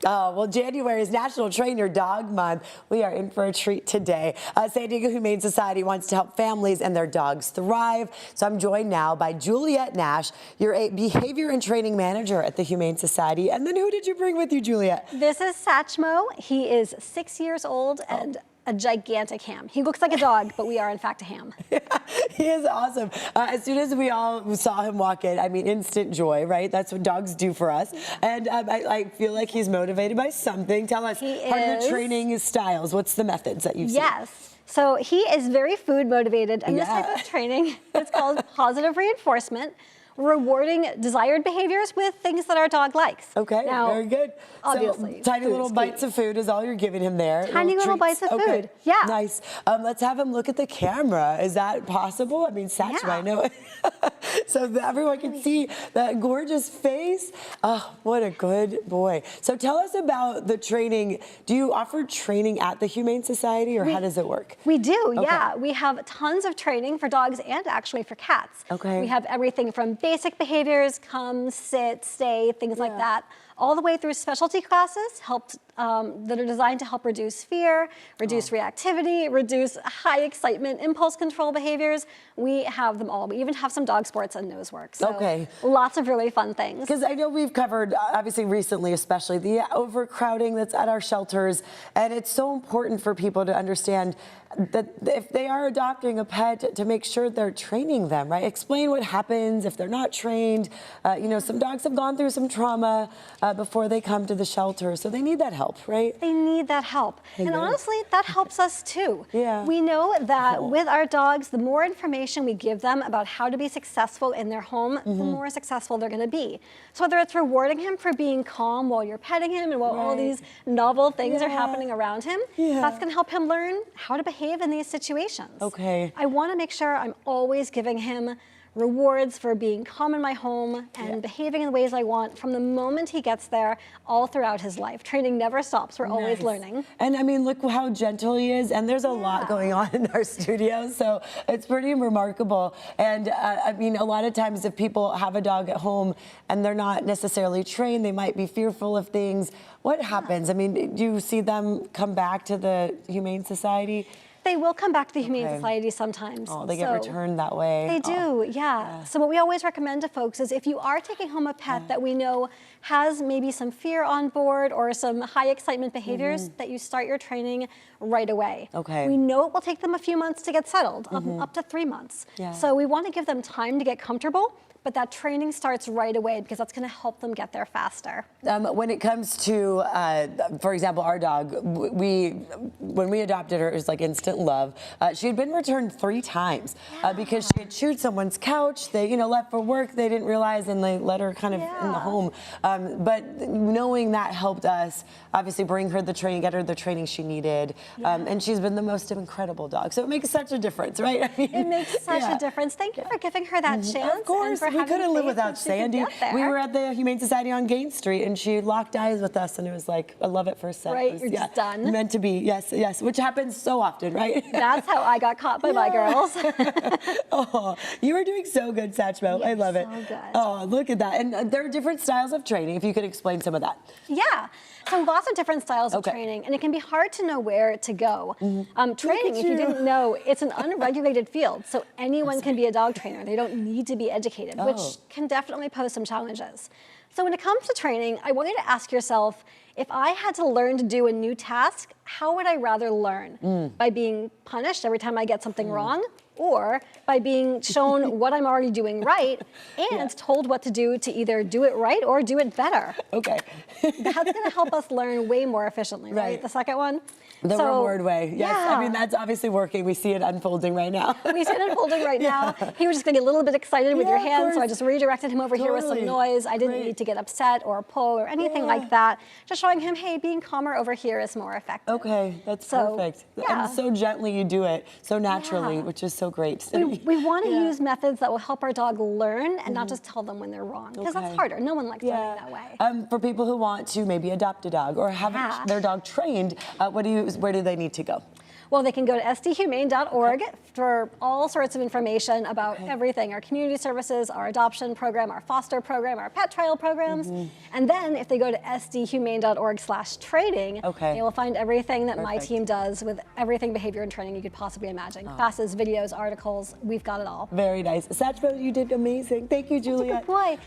Oh, well, January is National Train Your Dog Month. We are in for a treat today. San Diego Humane Society wants to help families and their dogs thrive. So I'm joined now by Juliet Nash. You're a behavior and training manager at the Humane Society. And then who did you bring with you, Juliet? This is Satchmo. He is 6 years old and a gigantic ham. He looks like a dog, but we are in fact a ham. Yeah, he is awesome. As soon as we all saw him walk in, I mean, instant joy, right? That's what dogs do for us. And I feel like he's motivated by something. Tell us, part of the training styles, what's the methods that you've seen? Yes. So he is very food motivated, and this type of training is called positive reinforcement, rewarding desired behaviors with things that our dog likes. Okay, now, very good. Obviously, so, tiny little bites of food is all you're giving him there. Tiny little bites of food, yeah. Nice. Let's have him look at the camera. Is that possible? I mean, Satchmo, I know it. So that everyone can see that gorgeous face. Oh, what a good boy. So tell us about the training. Do you offer training at the Humane Society, or how does it work? We do, yeah. We have tons of training for dogs and actually for cats. Okay. We have everything from basic behaviors, come, sit, stay, things like that, all the way through specialty classes that are designed to help reduce fear, reduce reactivity, reduce high excitement, impulse control behaviors. We have them all. We even have some dog sports and nose work. So lots of really fun things. Because I know we've covered, obviously recently especially, the overcrowding that's at our shelters. And it's so important for people to understand that if they are adopting a pet, to make sure they're training them, right? Explain what happens if they're not trained. You know, some dogs have gone through some trauma before they come to the shelter, so they need that help, right? They need that help. And honestly, that helps us too. Yeah. We know that with our dogs, the more information we give them about how to be successful in their home, the more successful they're going to be. So whether it's rewarding him for being calm while you're petting him and while all these novel things are happening around him, that's going to help him learn how to behave in these situations. Okay. I want to make sure I'm always giving him rewards for being calm in my home and behaving in the ways I want from the moment he gets there all throughout his life. Training never stops. We're always learning. And I mean, look how gentle he is. And there's a lot going on in our studio, so it's pretty remarkable. And I mean, a lot of times if people have a dog at home and they're not necessarily trained, they might be fearful of things. What happens? I mean, do you see them come back to the Humane Society? They will come back to the Humane Society sometimes. Oh, they get returned that way. They do, yeah. So what we always recommend to folks is if you are taking home a pet that we know has maybe some fear on board or some high excitement behaviors, that you start your training right away. Okay. We know it will take them a few months to get settled, up to 3 months. So we want to give them time to get comfortable, but that training starts right away because that's going to help them get there faster. When it comes to, for example, our dog, when we adopted her, it was like instant love. She had been returned 3 times because she had chewed someone's couch. They, left for work. They didn't realize, and they let her kind of in the home. But knowing that helped us obviously bring her the training, get her the training she needed, and she's been the most incredible dog. So it makes such a difference, right? I mean, it makes such a difference. Thank you for giving her that chance. Of course. We couldn't live without Sandy. We were at the Humane Society on Gain Street, and she locked eyes with us, and it was like a love at first sight. Right, you're just done. Meant to be, yes, yes, which happens so often, right? That's how I got caught by my girls. Oh, you were doing so good, Satchmo. I love it. So good. Oh, look at that. And there are different styles of training, if you could explain some of that. Yeah, so lots of different styles of training, and it can be hard to know where to go. Training, if you didn't know, it's an unregulated field, so anyone can be a dog trainer. They don't need to be educated, which can definitely pose some challenges. So when it comes to training, I want you to ask yourself, if I had to learn to do a new task, how would I rather learn? By being punished every time I get something wrong? Or by being shown what I'm already doing right and told what to do to either do it right or do it better? Okay. That's going to help us learn way more efficiently, right? The second one? The reward way, yes. I mean, that's obviously working. We see it unfolding right now. We see it unfolding right now. He was just getting a little bit excited with your hand, so I just redirected him over here with some noise. I didn't need to get upset or pull or anything like that. Just showing him, hey, being calmer over here is more effective. Okay, that's perfect. And so gently you do it, so naturally, which is so great. We want to use methods that will help our dog learn and not just tell them when they're wrong, because that's harder. No one likes learning that way. For people who want to maybe adopt a dog or have their dog trained, where do they need to go? Well, they can go to sdhumane.org for all sorts of information about everything, our community services, our adoption program, our foster program, our pet trial programs. And then if they go to sdhumane.org/training, they will find everything that my team does with everything behavior and training you could possibly imagine. Classes, videos, articles, we've got it all. Very nice. Satchmo, you did amazing. Thank you, Julia. Good boy.